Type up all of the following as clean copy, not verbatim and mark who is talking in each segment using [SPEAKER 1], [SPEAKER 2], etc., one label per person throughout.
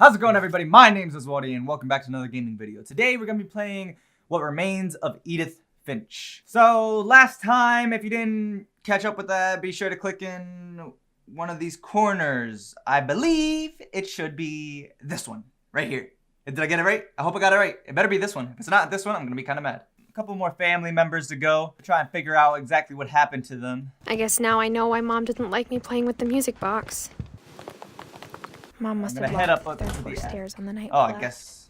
[SPEAKER 1] How's it going, everybody? My name's Oswaldi, and welcome back to another gaming video. Today, we're going to be playing What Remains of Edith Finch. So, last time, if you didn't catch up with that, be sure to click in one of these corners. I believe it should be this one, right here. Did I get it right? I hope I got it right. It better be this one. If it's not this one, I'm going to be kind of mad. A couple more family members to go. Try and figure out exactly what happened to them.
[SPEAKER 2] I guess now I know why Mom didn't like me playing with the music box. Mom must have
[SPEAKER 1] head
[SPEAKER 2] locked
[SPEAKER 1] up
[SPEAKER 2] their
[SPEAKER 1] to
[SPEAKER 2] four
[SPEAKER 1] the
[SPEAKER 2] stairs on the night.
[SPEAKER 1] Oh, I guess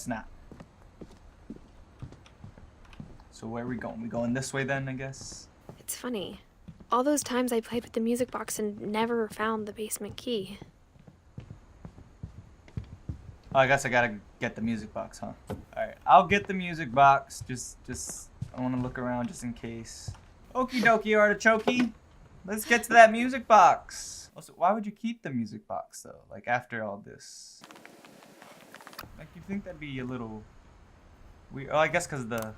[SPEAKER 1] not. So where are we going? We going this way then, I guess?
[SPEAKER 2] It's funny. All those times I played with the music box and never found the basement key.
[SPEAKER 1] Oh, I guess I gotta get the music box, huh? Alright, I'll get the music box. Just, I want to look around just in case. Okie dokie, artichokey. Let's get to that music box. Also, why would you keep the music box, though? Like, after all this? Like, you think that'd be a little weird? Oh, I guess because the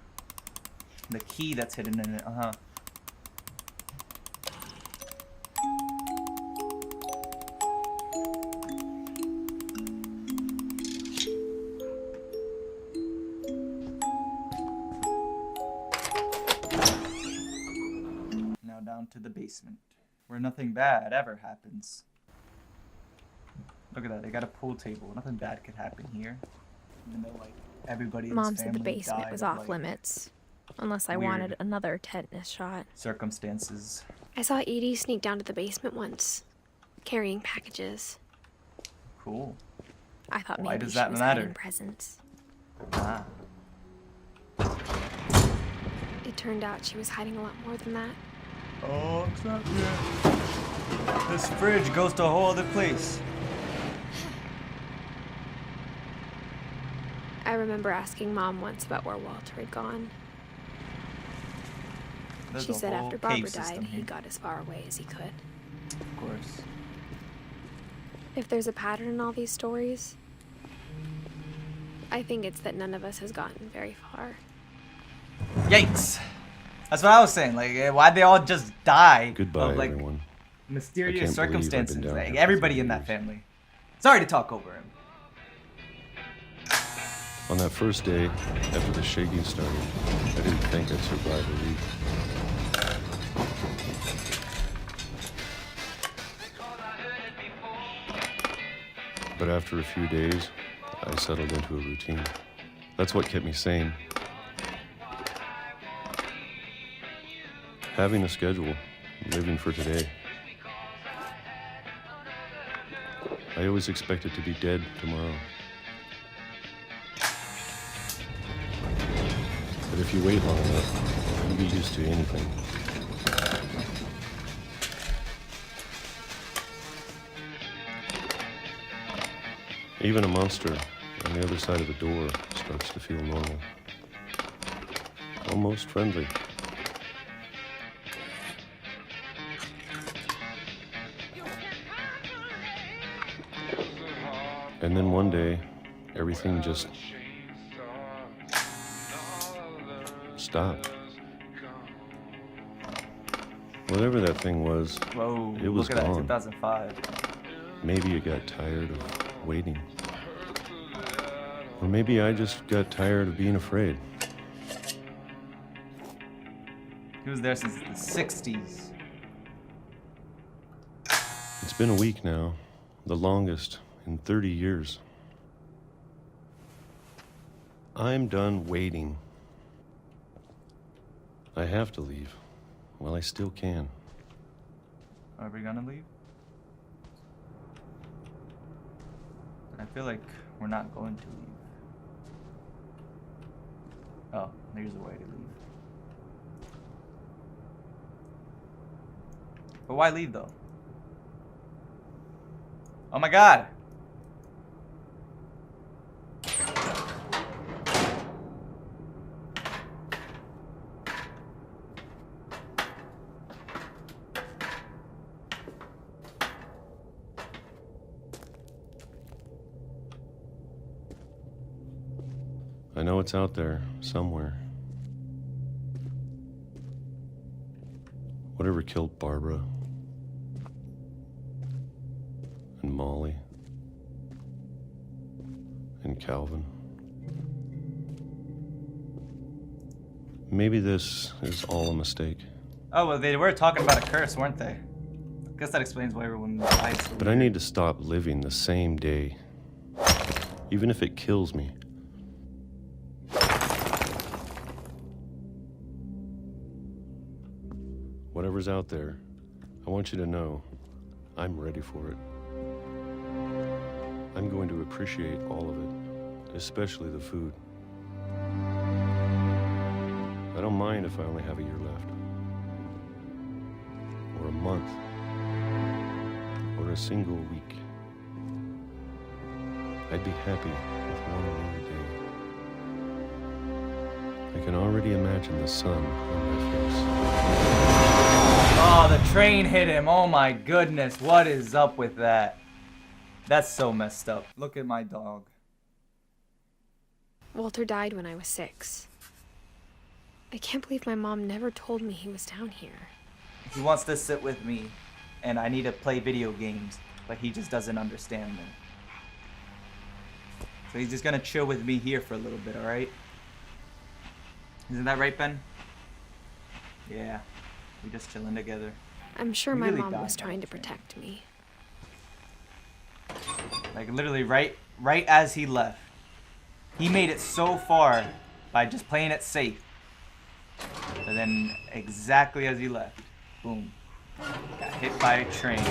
[SPEAKER 1] key that's hidden in it, uh-huh. Now down to the basement, where nothing bad ever happens. Look at that, they got a pool table. Nothing bad could happen here. Even though, like, everybody in
[SPEAKER 2] Mom
[SPEAKER 1] this
[SPEAKER 2] said the
[SPEAKER 1] family
[SPEAKER 2] basement
[SPEAKER 1] died
[SPEAKER 2] was
[SPEAKER 1] of,
[SPEAKER 2] off
[SPEAKER 1] like,
[SPEAKER 2] limits. Unless I wanted another tetanus shot.
[SPEAKER 1] circumstances.
[SPEAKER 2] I saw Edie sneak down to the basement once, carrying packages.
[SPEAKER 1] Cool.
[SPEAKER 2] I thought
[SPEAKER 1] Why
[SPEAKER 2] maybe
[SPEAKER 1] does
[SPEAKER 2] she
[SPEAKER 1] that
[SPEAKER 2] was
[SPEAKER 1] matter?
[SPEAKER 2] hiding presents.
[SPEAKER 1] Ah.
[SPEAKER 2] It turned out she was hiding a lot more than that.
[SPEAKER 1] Oh, it's not good. This fridge goes to a whole other place.
[SPEAKER 2] I remember asking Mom once about where Walter had gone.
[SPEAKER 1] There's
[SPEAKER 2] She
[SPEAKER 1] a
[SPEAKER 2] said
[SPEAKER 1] whole
[SPEAKER 2] after Barbara
[SPEAKER 1] cave system
[SPEAKER 2] died, he
[SPEAKER 1] here.
[SPEAKER 2] got as far away as he could.
[SPEAKER 1] Of course.
[SPEAKER 2] If there's a pattern in all these stories, I think it's that none of us has gotten very far.
[SPEAKER 1] Yikes! That's what I was saying. Like, why'd they all just die?
[SPEAKER 3] Goodbye,
[SPEAKER 1] of, like,
[SPEAKER 3] everyone.
[SPEAKER 1] mysterious
[SPEAKER 3] I can't believe I've been
[SPEAKER 1] circumstances?
[SPEAKER 3] down
[SPEAKER 1] Like,
[SPEAKER 3] here for
[SPEAKER 1] everybody
[SPEAKER 3] 3
[SPEAKER 1] in that
[SPEAKER 3] years.
[SPEAKER 1] family. Sorry to talk over him.
[SPEAKER 3] On that first day, after the shaking started, I didn't think I'd survive a week. But after a few days, I settled into a routine. That's what kept me sane. Having a schedule, living for today. I always expected to be dead tomorrow. But if you wait long enough, you'll be used to anything. Even a monster on the other side of the door starts to feel normal. Almost friendly. And then one day, everything just stopped. Whatever that thing was,
[SPEAKER 1] Whoa,
[SPEAKER 3] it was
[SPEAKER 1] look at
[SPEAKER 3] gone.
[SPEAKER 1] that, 2005.
[SPEAKER 3] Maybe it got tired of waiting. Or maybe I just got tired of being afraid.
[SPEAKER 1] He was there since the 60s.
[SPEAKER 3] It's been a week now, the longest in 30 years. I'm done waiting. I have to leave while I still can.
[SPEAKER 1] Are we gonna leave? I feel like we're not going to leave. Oh, there's a way to leave. But why leave, though? Oh my god!
[SPEAKER 3] I know it's out there, somewhere. Whatever killed Barbara and Molly and Calvin. Maybe this is all a mistake.
[SPEAKER 1] Oh, well, they were talking about a curse, weren't they? I guess that explains why everyone died so
[SPEAKER 3] But I need to stop living the same day, even if it kills me. Whatever's out there, I want you to know I'm ready for it. I'm going to appreciate all of it, especially the food. I don't mind if I only have a year left, or a month, or a single week. I'd be happy with one more day. I can already imagine the sun on my face.
[SPEAKER 1] Oh, the train hit him. Oh my goodness. What is up with that? That's so messed up. Look at my dog.
[SPEAKER 2] Walter died when I was 6. I can't believe my mom never told me he was down here.
[SPEAKER 1] He wants to sit with me, and I need to play video games, but he just doesn't understand them. So he's just gonna chill with me here for a little bit, alright? Isn't that right, Ben? Yeah. We're just chilling together.
[SPEAKER 2] I'm sure
[SPEAKER 1] He
[SPEAKER 2] my
[SPEAKER 1] really
[SPEAKER 2] mom
[SPEAKER 1] died
[SPEAKER 2] was
[SPEAKER 1] by
[SPEAKER 2] trying
[SPEAKER 1] the
[SPEAKER 2] to
[SPEAKER 1] train.
[SPEAKER 2] protect me.
[SPEAKER 1] Like literally right as he left. He made it so far by just playing it safe. But then exactly as he left, boom. Got hit by a train.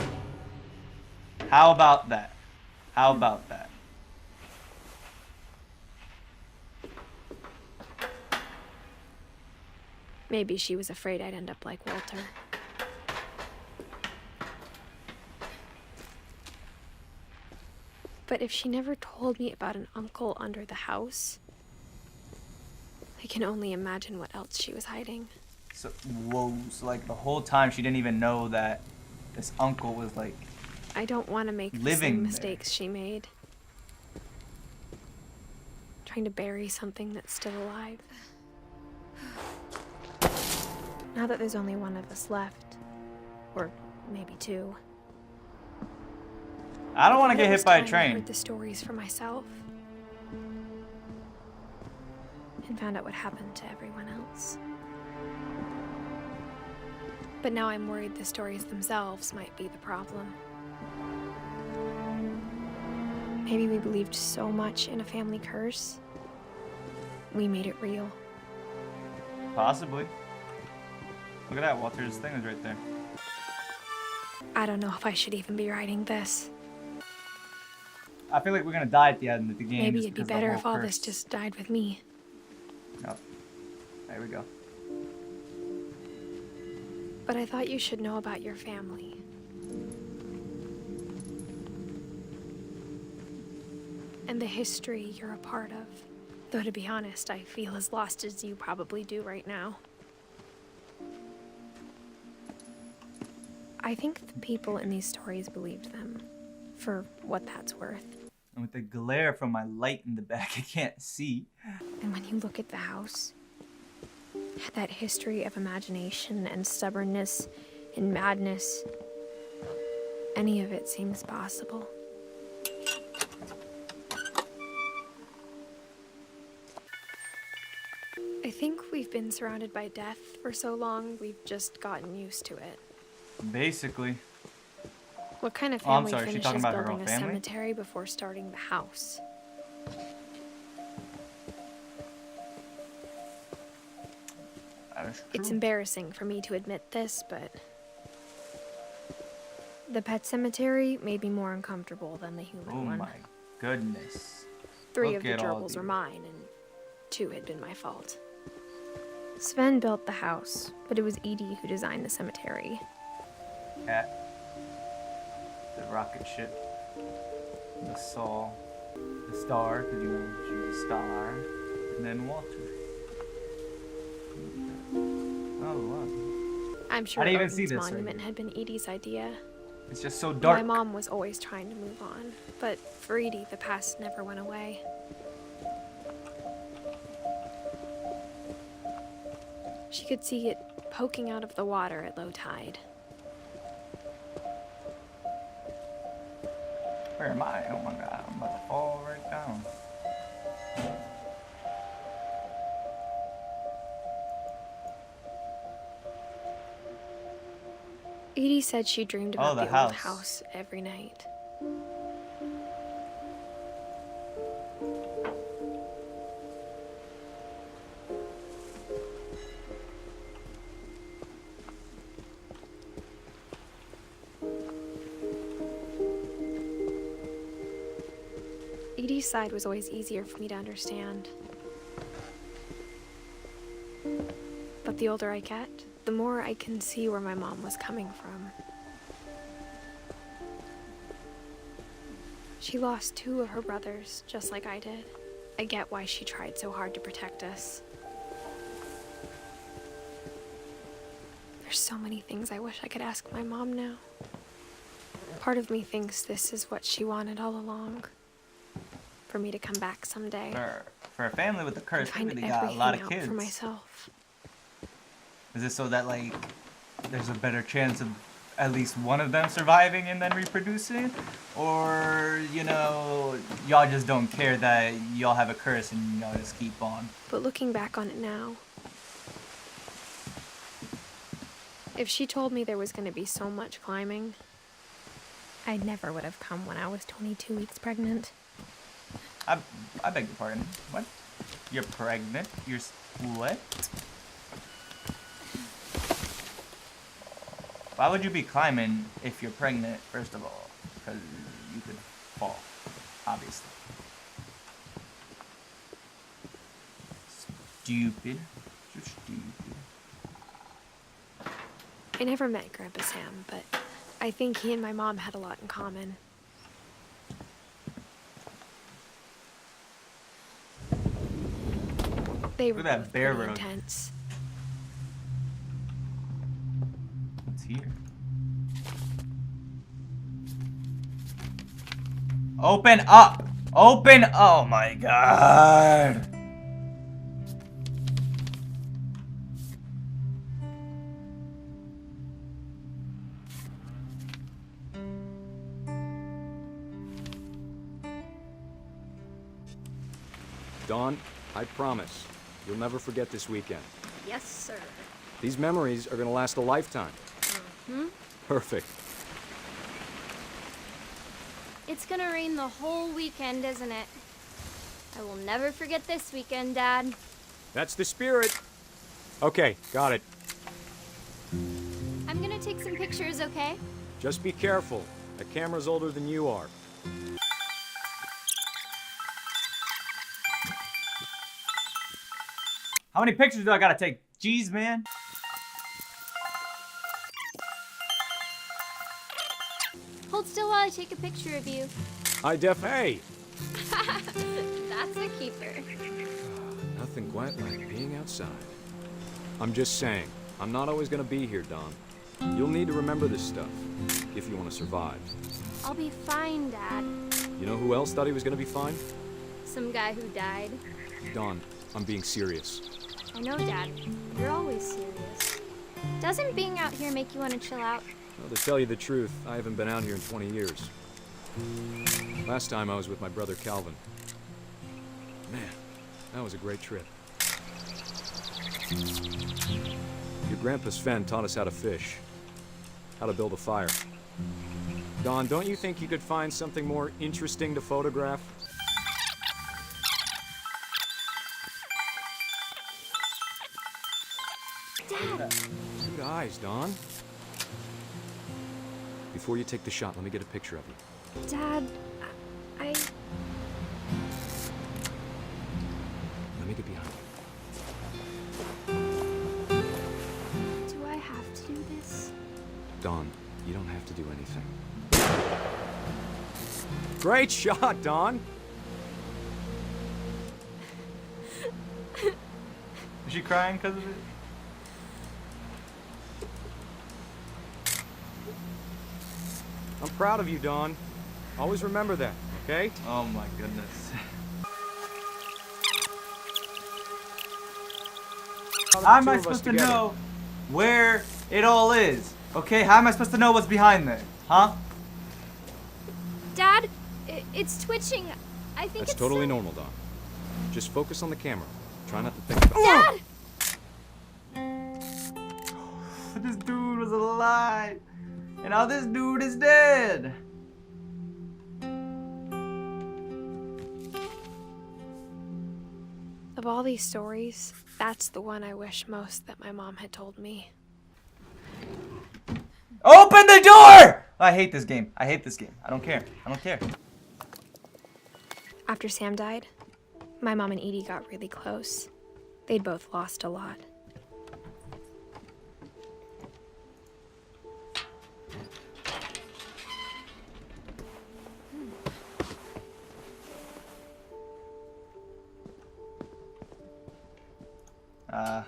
[SPEAKER 1] How about that? How about that?
[SPEAKER 2] Maybe she was afraid I'd end up like Walter. But if she never told me about an uncle under the house, I can only imagine what else she was hiding.
[SPEAKER 1] So, whoa, so like the whole time she didn't even know that this uncle was like
[SPEAKER 2] I don't want to make the
[SPEAKER 1] living
[SPEAKER 2] same
[SPEAKER 1] there.
[SPEAKER 2] mistakes she made. Trying to bury something that's still alive. Now that there's only one of us left, or maybe 2.
[SPEAKER 1] I don't want to
[SPEAKER 2] think
[SPEAKER 1] get
[SPEAKER 2] it was
[SPEAKER 1] hit by a
[SPEAKER 2] time I
[SPEAKER 1] train.
[SPEAKER 2] heard the stories for myself. And found out what happened to everyone else. But now I'm worried the stories themselves might be the problem. Maybe we believed so much in a family curse, we made it real.
[SPEAKER 1] Possibly. Look at that, Walter's thing is right there.
[SPEAKER 2] I don't know if I should even be writing this.
[SPEAKER 1] I feel like we're gonna die at the end of the game.
[SPEAKER 2] Maybe
[SPEAKER 1] just
[SPEAKER 2] it'd be
[SPEAKER 1] because of the
[SPEAKER 2] better
[SPEAKER 1] whole
[SPEAKER 2] if all
[SPEAKER 1] curse.
[SPEAKER 2] this just died with me.
[SPEAKER 1] Oh. There we go.
[SPEAKER 2] But I thought you should know about your family. And the history you're a part of. Though to be honest, I feel as lost as you probably do right now. I think the people in these stories believed them, for what that's worth.
[SPEAKER 1] And with the glare from my light in the back, I can't see.
[SPEAKER 2] And when you look at the house, that history of imagination and stubbornness and madness, any of it seems possible. I think we've been surrounded by death for so long, we've just gotten used to it.
[SPEAKER 1] Basically.
[SPEAKER 2] What kind of
[SPEAKER 1] Oh, I'm
[SPEAKER 2] family
[SPEAKER 1] sorry, is she
[SPEAKER 2] finishes
[SPEAKER 1] talking about her
[SPEAKER 2] building
[SPEAKER 1] own
[SPEAKER 2] a
[SPEAKER 1] family?
[SPEAKER 2] cemetery before starting the house?
[SPEAKER 1] That is true.
[SPEAKER 2] It's embarrassing for me to admit this, but the pet cemetery made me more uncomfortable than the human
[SPEAKER 1] Oh
[SPEAKER 2] one.
[SPEAKER 1] my goodness.
[SPEAKER 2] 3
[SPEAKER 1] Look
[SPEAKER 2] of the
[SPEAKER 1] at all
[SPEAKER 2] gerbils were
[SPEAKER 1] these.
[SPEAKER 2] mine, and 2 had been my fault. Sven built the house, but it was Edie who designed the cemetery.
[SPEAKER 1] Cat. The rocket ship. The saw. The star, because you know she was a star. And then Walter. Oh, wow.
[SPEAKER 2] I'm sure
[SPEAKER 1] I didn't even see
[SPEAKER 2] Odin's
[SPEAKER 1] this right
[SPEAKER 2] monument
[SPEAKER 1] here.
[SPEAKER 2] had been Edie's idea.
[SPEAKER 1] It's just so dark.
[SPEAKER 2] My mom was always trying to move on, but for Edie, the past never went away. She could see it poking out of the water at low tide.
[SPEAKER 1] Where am I? Oh my god, I'm about to fall right down.
[SPEAKER 2] Edie said she dreamed about
[SPEAKER 1] the
[SPEAKER 2] the old
[SPEAKER 1] house.
[SPEAKER 2] house every night. Edie's side was always easier for me to understand. But the older I get, the more I can see where my mom was coming from. She lost 2 of her brothers, just like I did. I get why she tried so hard to protect us. There's so many things I wish I could ask my mom now. Part of me thinks this is what she wanted all along. For me to come back someday.
[SPEAKER 1] For a family with a curse, they
[SPEAKER 2] Find
[SPEAKER 1] really got a lot of
[SPEAKER 2] everything out
[SPEAKER 1] kids.
[SPEAKER 2] for myself.
[SPEAKER 1] Is it so that, like, there's a better chance of at least one of them surviving and then reproducing? Or, you know, y'all just don't care that y'all have a curse and y'all just keep on?
[SPEAKER 2] But looking back on it now, if she told me there was going to be so much climbing, I never would have come when I was 22 weeks pregnant.
[SPEAKER 1] I beg your pardon. What? You're pregnant? You're what? Why would you be climbing if you're pregnant, first of all? Because you could fall, obviously. Stupid. You're stupid.
[SPEAKER 2] I never met Grandpa Sam, but I think he and my mom had a lot in common. They were
[SPEAKER 1] Look at that
[SPEAKER 2] both
[SPEAKER 1] bear
[SPEAKER 2] pretty
[SPEAKER 1] road.
[SPEAKER 2] intense.
[SPEAKER 1] What's here? Open up! Open! Oh my god!
[SPEAKER 4] Dawn, I promise, you'll never forget this weekend.
[SPEAKER 5] Yes, sir.
[SPEAKER 4] These memories are gonna last a lifetime. Perfect.
[SPEAKER 5] It's gonna rain the whole weekend, isn't it? I will never forget this weekend, Dad.
[SPEAKER 4] That's the spirit. Okay, got it.
[SPEAKER 5] I'm gonna take some pictures, okay?
[SPEAKER 4] Just be careful. That camera's older than you are.
[SPEAKER 1] How many pictures do I gotta take? Jeez, man.
[SPEAKER 5] Hold still while I take a picture of you.
[SPEAKER 4] Hey!
[SPEAKER 5] That's a keeper.
[SPEAKER 4] Nothing quite like being outside. I'm just saying, I'm not always gonna be here, Dawn. You'll need to remember this stuff, if you want to survive.
[SPEAKER 5] I'll be fine, Dad.
[SPEAKER 4] You know who else thought he was gonna be fine?
[SPEAKER 5] Some guy who died.
[SPEAKER 4] Dawn, I'm being serious.
[SPEAKER 5] I know, Dad. You're always serious. Doesn't being out here make you want to chill out?
[SPEAKER 4] Well, to tell you the truth, I haven't been out here in 20 years. Last time I was with my brother Calvin. Man, that was a great trip. Your grandpa Sven taught us how to fish, how to build a fire. Dawn, don't you think you could find something more interesting to photograph?
[SPEAKER 5] Dad!
[SPEAKER 4] Good eyes, Dawn. Before you take the shot, let me get a picture of you.
[SPEAKER 2] Dad, I...
[SPEAKER 4] Let me get behind you.
[SPEAKER 5] Do I have to do this?
[SPEAKER 4] Dawn, you don't have to do anything. Great shot, Dawn!
[SPEAKER 1] Is she crying because of it?
[SPEAKER 4] I'm proud of you, Dawn. Always remember that, okay?
[SPEAKER 1] Oh my goodness. How am I supposed to know where it all is? Okay, how am I supposed to know what's behind there? Huh?
[SPEAKER 5] Dad, it's twitching. I think
[SPEAKER 4] That's
[SPEAKER 5] it's
[SPEAKER 4] totally
[SPEAKER 5] some-
[SPEAKER 4] normal, Dawn. Just focus on the camera. Try not to think about
[SPEAKER 5] Dad!
[SPEAKER 1] This dude was alive. And now this dude is dead.
[SPEAKER 2] Of all these stories, that's the one I wish most that my mom had told me.
[SPEAKER 1] Open the door! I hate this game. I hate this game. I don't care. I don't care.
[SPEAKER 2] After Sam died, my mom and Edie got really close. They'd both lost a lot.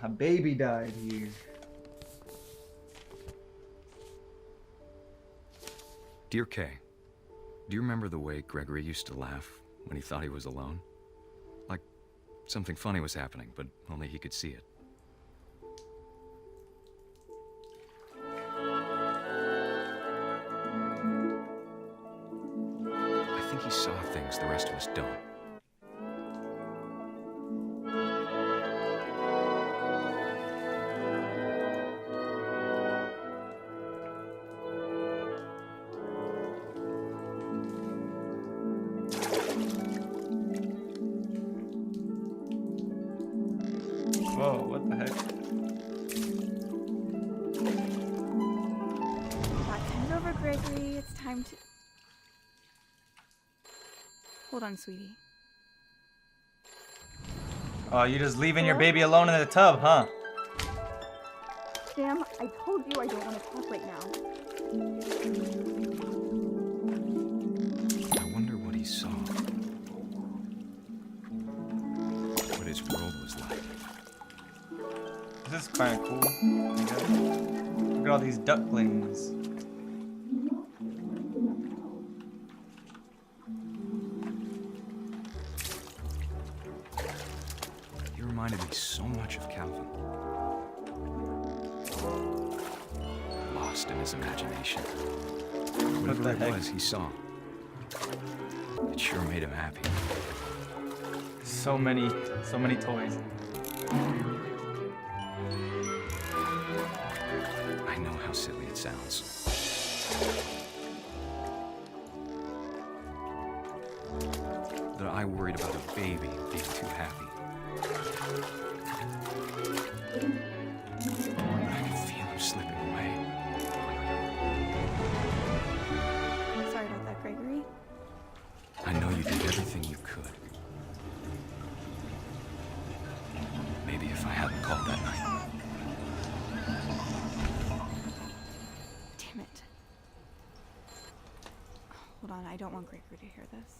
[SPEAKER 1] A baby died here.
[SPEAKER 4] Dear Kay, do you remember the way Gregory used to laugh when he thought he was alone? Like something funny was happening, but only he could see it. I think he saw things the rest of us don't.
[SPEAKER 1] Whoa, what the heck?
[SPEAKER 6] Turn it over, Gregory. It's time to... Hold on, sweetie.
[SPEAKER 1] Oh, you just leaving your baby alone in the tub, huh?
[SPEAKER 6] Sam, I told you I don't want to talk right now.
[SPEAKER 4] I wonder what he saw. What his world was like.
[SPEAKER 1] This is kind of cool. Look at all these ducklings.
[SPEAKER 4] He reminded me so much of Calvin. Lost in his imagination. Whatever
[SPEAKER 1] the
[SPEAKER 4] it
[SPEAKER 1] heck?
[SPEAKER 4] was he saw, it sure made him happy.
[SPEAKER 1] So many toys.
[SPEAKER 4] I know how silly it sounds. That I worried about a baby being too happy. But I could feel him slipping away.
[SPEAKER 6] Sorry about that, Gregory.
[SPEAKER 4] I know you did everything you could. Maybe if I hadn't called that night.
[SPEAKER 6] Damn it. Hold on, I don't want Gregory to hear this.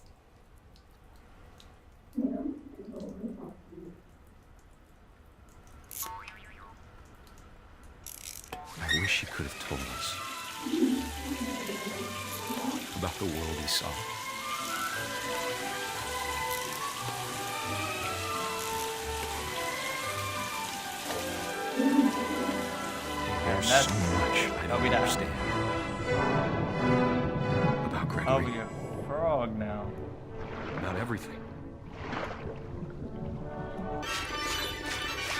[SPEAKER 4] I wish he could have told us about the world he saw. There's
[SPEAKER 1] That's-
[SPEAKER 4] so much I
[SPEAKER 1] I'll
[SPEAKER 4] don't
[SPEAKER 1] be down.
[SPEAKER 4] understand about
[SPEAKER 1] I'll
[SPEAKER 4] Gregory,
[SPEAKER 1] be a frog now.
[SPEAKER 4] about everything.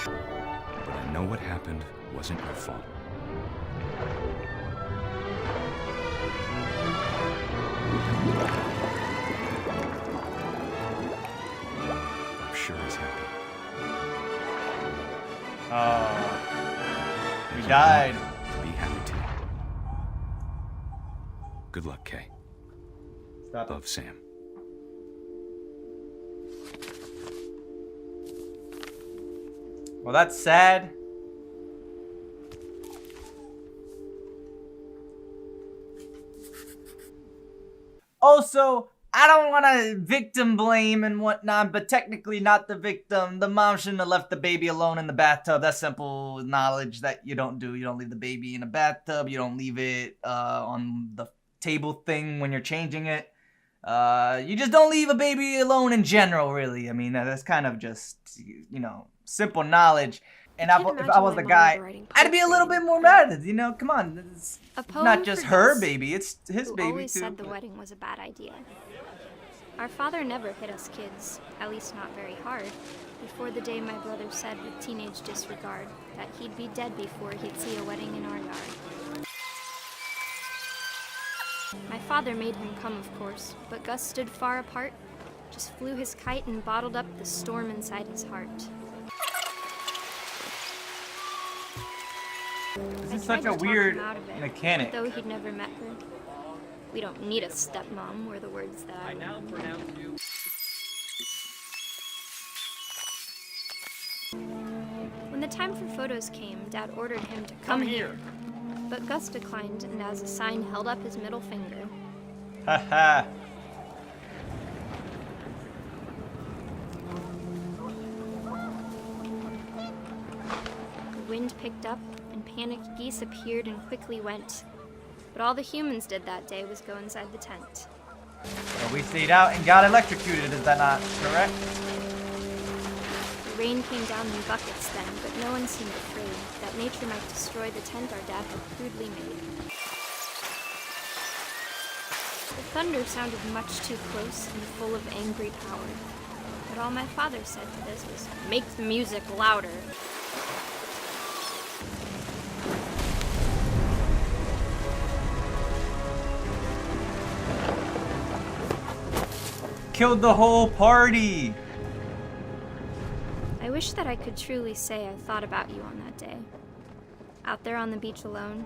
[SPEAKER 4] But I know what happened wasn't your fault. I'm sure he's happy.
[SPEAKER 1] Oh, we died.
[SPEAKER 4] To be happy too. Good luck, Kay.
[SPEAKER 1] Stop.
[SPEAKER 4] Love, Sam.
[SPEAKER 1] Well, that's sad. Also, I don't want to victim blame and whatnot, but technically not the victim. The mom shouldn't have left the baby alone in the bathtub. That's simple knowledge that you don't do. You don't leave the baby in a bathtub. You don't leave it on the table thing when you're changing it. You just don't leave a baby alone in general, really. I mean, that's kind of just, you know, simple knowledge. And
[SPEAKER 2] can't
[SPEAKER 1] if
[SPEAKER 2] imagine
[SPEAKER 1] I was
[SPEAKER 2] my
[SPEAKER 1] the
[SPEAKER 2] mom
[SPEAKER 1] guy,
[SPEAKER 2] writing
[SPEAKER 1] I'd be a little
[SPEAKER 2] poetry.
[SPEAKER 1] bit more mad. You know, come on. It's
[SPEAKER 5] A poem
[SPEAKER 1] not just
[SPEAKER 5] for
[SPEAKER 1] her
[SPEAKER 5] Gus,
[SPEAKER 1] baby, it's his
[SPEAKER 5] who
[SPEAKER 1] baby
[SPEAKER 5] always
[SPEAKER 1] too.
[SPEAKER 5] said the wedding was a bad idea. Our father never hit us kids, at least not very hard, before the day my brother said with teenage disregard that he'd be dead before he'd see a wedding in our yard. father made him come, of course, but Gus stood far apart, just flew his kite and bottled up the storm inside his heart.
[SPEAKER 1] This
[SPEAKER 5] I
[SPEAKER 1] is
[SPEAKER 5] tried
[SPEAKER 1] such
[SPEAKER 5] to
[SPEAKER 1] a
[SPEAKER 5] talk
[SPEAKER 1] weird
[SPEAKER 5] him out of it,
[SPEAKER 1] mechanic.
[SPEAKER 5] though he'd never met her. We don't need a stepmom, were the words that I now pronounce you. When the time for photos came, Dad ordered him to come here. But Gus declined, and as a sign held up his middle finger.
[SPEAKER 1] Haha.
[SPEAKER 5] The wind picked up, and panicked geese appeared and quickly went. But all the humans did that day was go inside the tent.
[SPEAKER 1] Well, we stayed out and got electrocuted, is that not correct?
[SPEAKER 5] The rain came down in buckets then, but no one seemed afraid that nature might destroy the tent our dad had crudely made. The thunder sounded much too close and full of angry power. But all my father said to this was, "Make the music louder."
[SPEAKER 1] Killed the whole party.
[SPEAKER 5] I wish that I could truly say I thought about you on that day. Out there on the beach alone,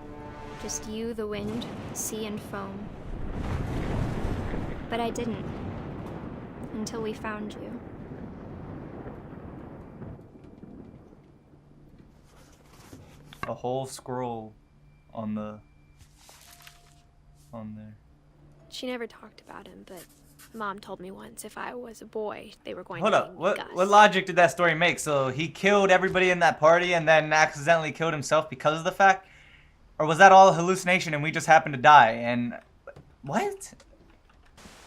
[SPEAKER 5] just you, the wind, the sea, and foam. But I didn't, until we found you.
[SPEAKER 1] A whole scroll on there.
[SPEAKER 2] She never talked about him, but Mom told me once if I was a boy, they were going
[SPEAKER 1] Hold
[SPEAKER 2] to
[SPEAKER 1] up,
[SPEAKER 2] name me
[SPEAKER 1] what
[SPEAKER 2] Gus.
[SPEAKER 1] logic did that story make? So he killed everybody in that party and then accidentally killed himself because of the fact? Or was that all a hallucination and we just happened to die? And what?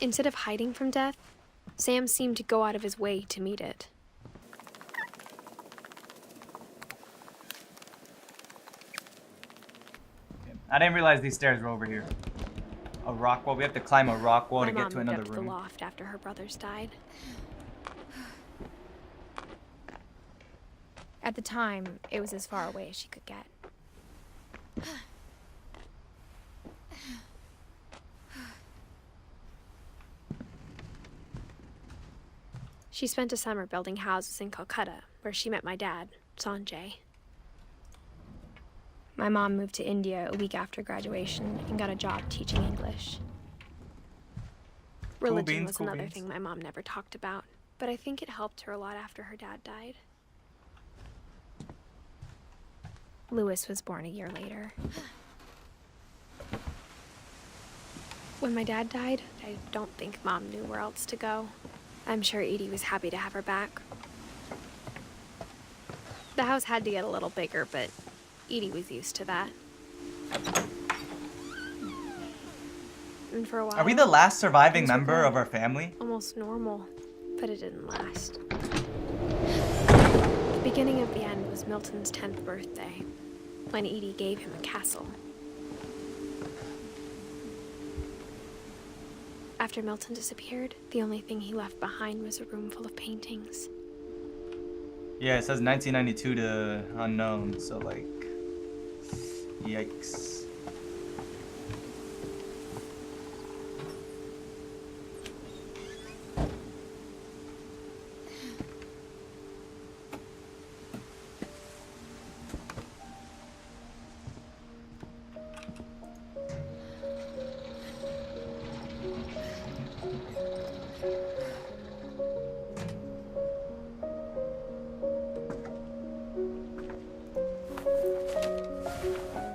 [SPEAKER 2] Instead of hiding from death, Sam seemed to go out of his way to meet it.
[SPEAKER 1] I didn't realize these stairs were over here. A rock wall. We have to climb a rock wall
[SPEAKER 2] My
[SPEAKER 1] to get
[SPEAKER 2] mom
[SPEAKER 1] to
[SPEAKER 2] moved
[SPEAKER 1] another
[SPEAKER 2] up to
[SPEAKER 1] room.
[SPEAKER 2] the loft after her brothers died. At the time, it was as far away as she could get. She spent a summer building houses in Calcutta, where she met my dad, Sanjay. My mom moved to India a week after graduation and got a job teaching English. Religion
[SPEAKER 1] beans,
[SPEAKER 2] was
[SPEAKER 1] cool
[SPEAKER 2] another
[SPEAKER 1] beans.
[SPEAKER 2] thing my mom never talked about, but I think it helped her a lot after her dad died. Lewis was born a year later. When my dad died, I don't think Mom knew where else to go. I'm sure Edie was happy to have her back. The house had to get a little bigger, but Edie was used to that. And for a while,
[SPEAKER 1] Are we the last surviving
[SPEAKER 2] things were
[SPEAKER 1] member
[SPEAKER 2] good.
[SPEAKER 1] of our family?
[SPEAKER 2] Almost normal, but it didn't last. The beginning of the end was Milton's 10th birthday, when Edie gave him a castle. After Milton disappeared, the only thing he left behind was a room full of paintings.
[SPEAKER 1] Yeah, it says 1992 to unknown, so like, yikes.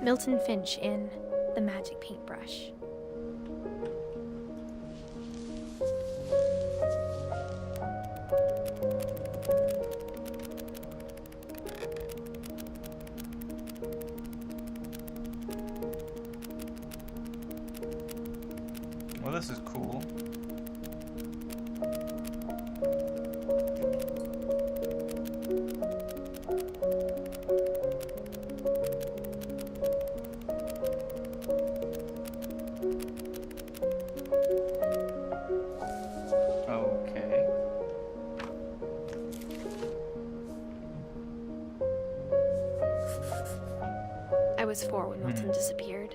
[SPEAKER 2] Milton Finch in The Magic Paintbrush.
[SPEAKER 1] Well, this is cool. Okay.
[SPEAKER 2] I was 4 when Milton disappeared.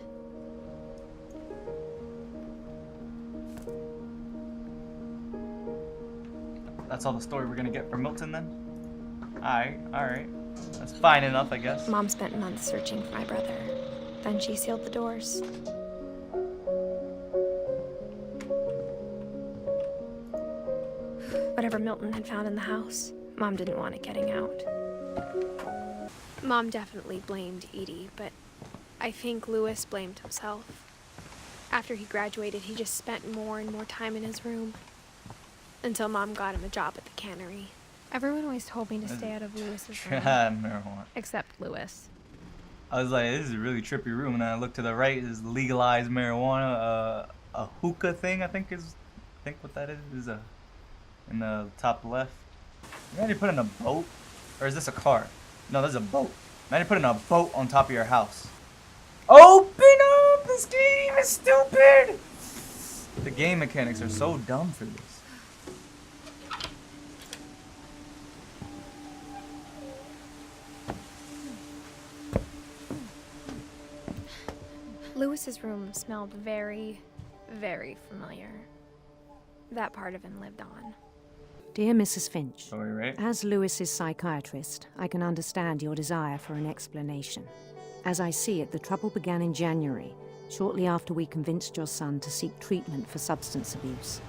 [SPEAKER 1] That's all the story we're gonna get from Milton then? Alright. That's fine enough, I guess.
[SPEAKER 2] Mom spent months searching for my brother. Then she sealed the doors. Whatever Milton had found in the house, Mom didn't want it getting out. Mom definitely blamed Edie, but I think Lewis blamed himself. After he graduated, he just spent more and more time in his room. Until Mom got him a job at the cannery. Everyone always told me to stay out of Lewis's room.
[SPEAKER 1] Marijuana.
[SPEAKER 2] Except Lewis.
[SPEAKER 1] I was like, this is a really trippy room, and then I look to the right, is legalized marijuana, a hookah thing, I think what that is in the top left. Imagine putting a boat, or is this a car? No, this is a boat. Imagine putting a boat on top of your house. Open up! This game is stupid! The game mechanics are so dumb for this.
[SPEAKER 2] Lewis's room smelled very, very familiar. That part of him lived on.
[SPEAKER 7] Dear Mrs. Finch,
[SPEAKER 1] Sorry, right?
[SPEAKER 7] as Lewis's psychiatrist, I can understand your desire for an explanation. As I see it, the trouble began in January, shortly after we convinced your son to seek treatment for substance abuse.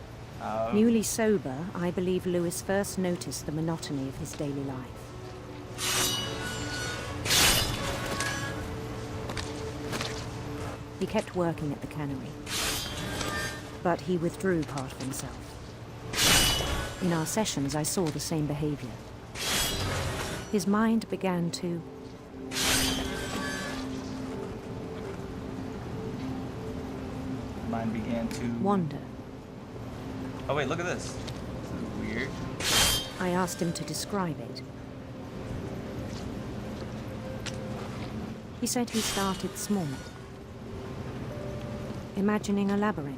[SPEAKER 7] Newly sober, I believe Lewis first noticed the monotony of his daily life. He kept working at the cannery, but he withdrew part of himself. In our sessions, I saw the same behavior. His mind began to wander.
[SPEAKER 1] Oh wait, look at this. This is weird.
[SPEAKER 7] I asked him to describe it. He said he started small, imagining a labyrinth.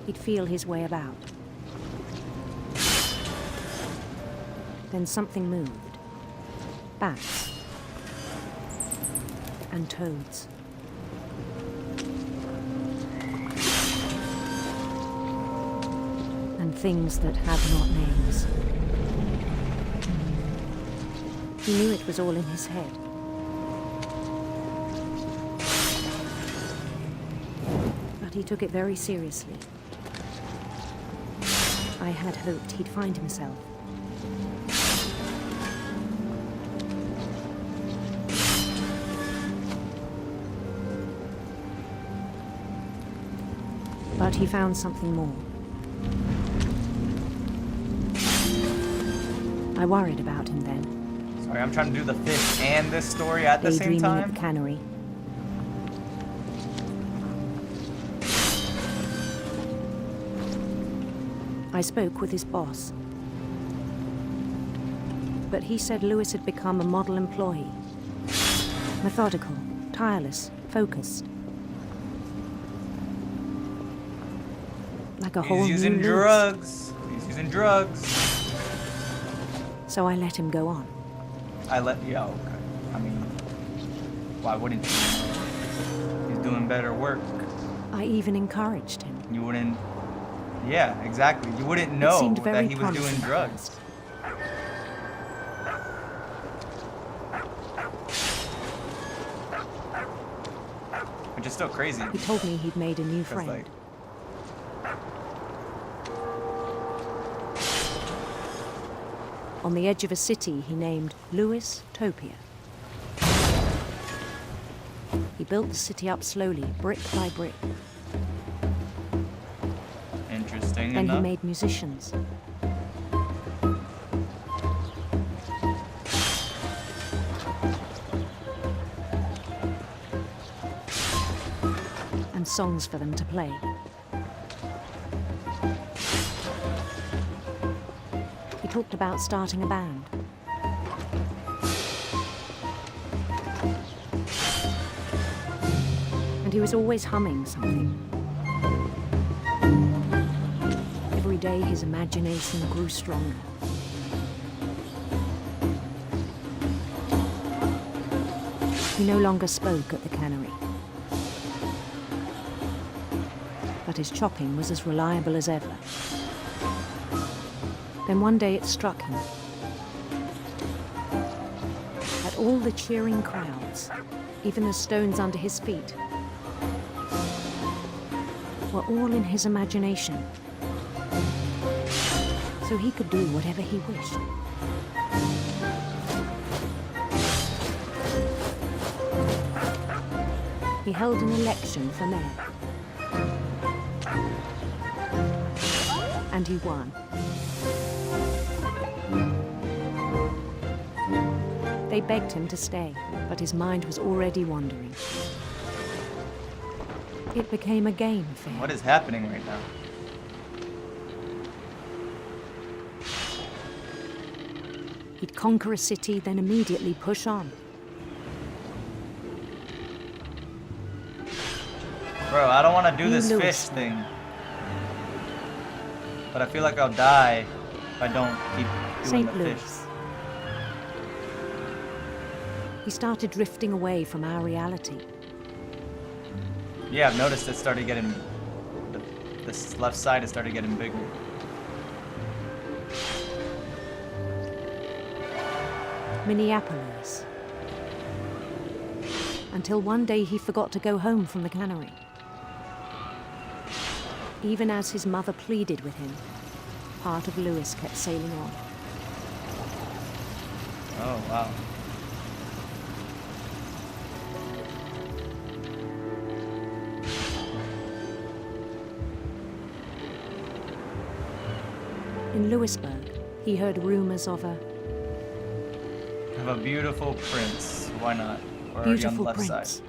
[SPEAKER 7] He'd feel his way about. Then something moved. Bats. And toads. And things that have not names. He knew it was all in his head. But he took it very seriously. I had hoped he'd find himself. But he found something more. I worried about him then.
[SPEAKER 1] Sorry, I'm trying to do the fish and this story at the same
[SPEAKER 7] Daydreaming
[SPEAKER 1] time.
[SPEAKER 7] at the cannery. I spoke with his boss. But he said Lewis had become a model employee. Methodical, tireless, focused. Like a whole
[SPEAKER 1] He's using
[SPEAKER 7] new Lewis.
[SPEAKER 1] drugs. He's using drugs.
[SPEAKER 7] So I let him go on.
[SPEAKER 1] Yeah, okay. I mean, why wouldn't you? He's doing better work.
[SPEAKER 7] I even encouraged him.
[SPEAKER 1] You wouldn't. Yeah, exactly. You wouldn't
[SPEAKER 7] It
[SPEAKER 1] know
[SPEAKER 7] seemed
[SPEAKER 1] that
[SPEAKER 7] very
[SPEAKER 1] he was doing
[SPEAKER 7] promising at
[SPEAKER 1] drugs.
[SPEAKER 7] first.
[SPEAKER 1] Which is still crazy.
[SPEAKER 7] He told me he'd made a new
[SPEAKER 1] 'Cause,
[SPEAKER 7] friend.
[SPEAKER 1] like,
[SPEAKER 7] On the edge of a city he named Lewis Topia. He built the city up slowly, brick by brick.
[SPEAKER 1] interesting
[SPEAKER 7] Then he
[SPEAKER 1] enough.
[SPEAKER 7] made musicians. And songs for them to play. He talked about starting a band. And he was always humming something. Every day his imagination grew stronger. He no longer spoke at the cannery. But but his chopping was as reliable as ever. Then one day it struck him that all the cheering crowds, even the stones under his feet, were all in his imagination, so he could do whatever he wished. He held an election for mayor, and he won. They begged him to stay, but his mind was already wandering. It became a game for him.
[SPEAKER 1] What is happening right now?
[SPEAKER 7] He'd conquer a city, then immediately push on.
[SPEAKER 1] Bro, I don't want to do
[SPEAKER 7] Hey,
[SPEAKER 1] this
[SPEAKER 7] Lewis.
[SPEAKER 1] fish thing. But I feel like I'll die if I don't keep doing
[SPEAKER 7] St.
[SPEAKER 1] the
[SPEAKER 7] Louis.
[SPEAKER 1] fish.
[SPEAKER 7] He started drifting away from our reality.
[SPEAKER 1] Yeah, I've noticed it started getting... This left side has started getting bigger.
[SPEAKER 7] Minneapolis. Until one day he forgot to go home from the cannery. Even as his mother pleaded with him, part of Lewis kept sailing on.
[SPEAKER 1] Oh, wow.
[SPEAKER 7] In Lewisburg, he heard rumors of a
[SPEAKER 1] Have a beautiful prince. Why not? We're already on the
[SPEAKER 7] beautiful
[SPEAKER 1] left
[SPEAKER 7] prince.
[SPEAKER 1] side.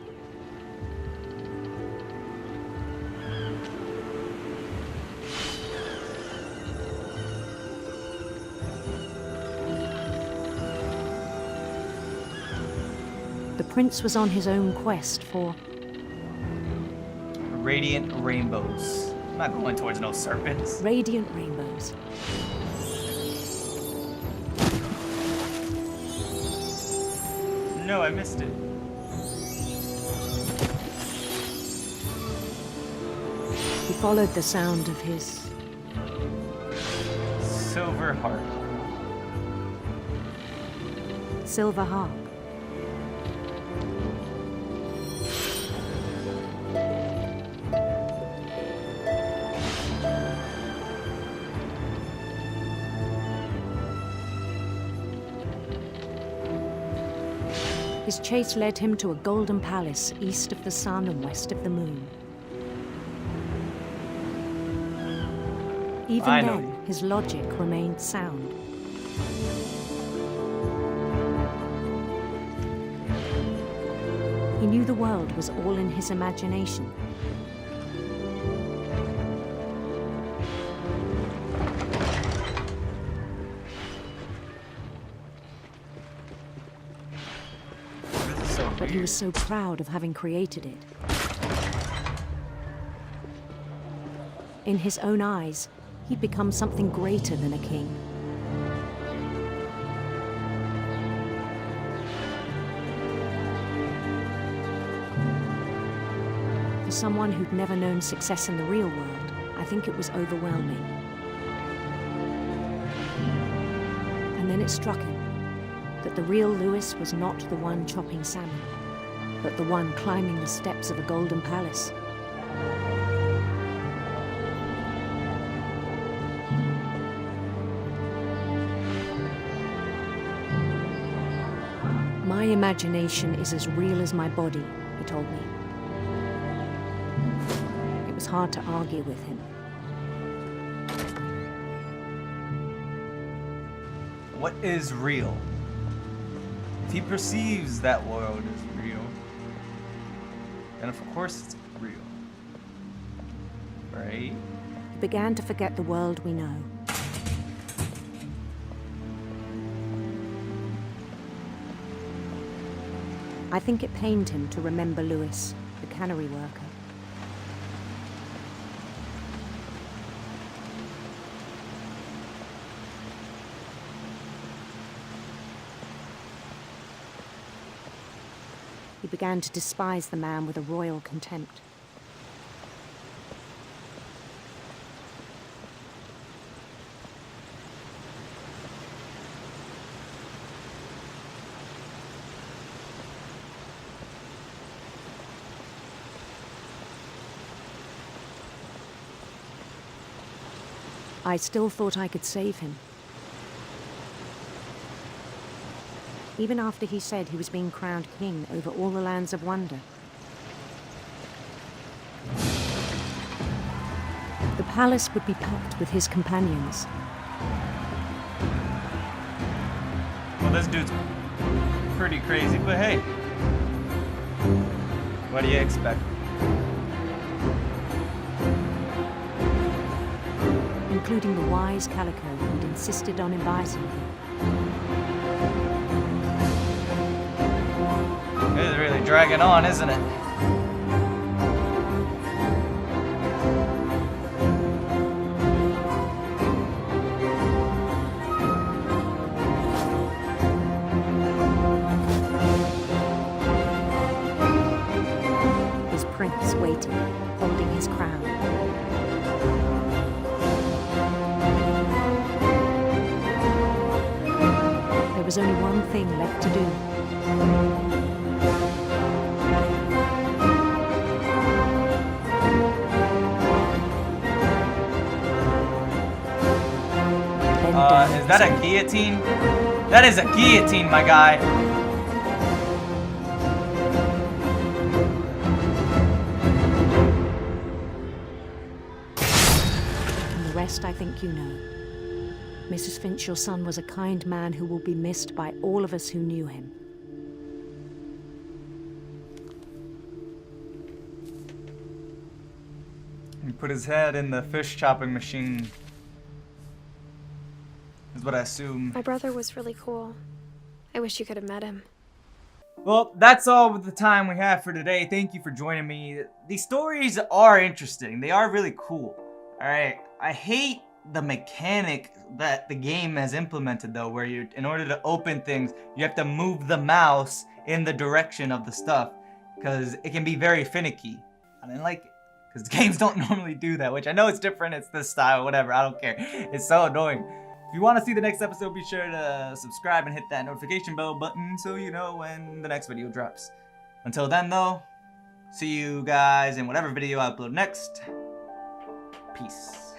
[SPEAKER 7] The prince was on his own quest for
[SPEAKER 1] Radiant rainbows. I'm not going towards no serpents.
[SPEAKER 7] radiant rainbows.
[SPEAKER 1] No, I missed it.
[SPEAKER 7] He followed the sound of his
[SPEAKER 1] Silver heart.
[SPEAKER 7] silver harp. His chase led him to a golden palace east of the sun and west of the moon. Even
[SPEAKER 1] Finally.
[SPEAKER 7] then, his logic remained sound. He knew the world was all in his imagination.
[SPEAKER 1] This is so
[SPEAKER 7] But he
[SPEAKER 1] weird.
[SPEAKER 7] was so proud of having created it. In his own eyes, he'd become something greater than a king. For someone who'd never known success in the real world, I think it was overwhelming. And then it struck him that the real Lewis was not the one chopping salmon, but the one climbing the steps of a golden palace. My imagination is as real as my body, he told me. It was hard to argue with him.
[SPEAKER 1] What is real? If he perceives that world as real, then of course it's real. Right?
[SPEAKER 7] He began to forget the world we know. I think it pained him to remember Lewis, the cannery worker. He began to despise the man with a royal contempt. I still thought I could save him. Even after he said he was being crowned king over all the lands of wonder. The palace would be packed with his companions.
[SPEAKER 1] Well, this dude's pretty crazy, but hey. What do you expect?
[SPEAKER 7] Including the wise Calico who'd insisted on inviting him.
[SPEAKER 1] This is really dragging on, isn't it?
[SPEAKER 7] His prince waiting, holding his crown. There was only one thing left to do.
[SPEAKER 1] Is that a guillotine? That is a guillotine, my guy.
[SPEAKER 7] And the rest I think you know. Mrs. Finch, your son was a kind man who will be missed by all of us who knew him.
[SPEAKER 1] He put his head in the fish chopping machine. Is what I assume.
[SPEAKER 2] My brother was really cool. I wish you could have met him.
[SPEAKER 1] Well, that's all the time we have for today. Thank you for joining me. These stories are interesting. They are really cool. Alright, I hate the mechanic that the game has implemented though, where you, in order to open things, you have to move the mouse in the direction of the stuff, because it can be very finicky. I didn't like it, because games don't normally do that, which I know it's different, it's this style, whatever, I don't care. It's so annoying. If you want to see the next episode, be sure to subscribe and hit that notification bell button so you know when the next video drops. Until then though, see you guys in whatever video I upload next. Peace.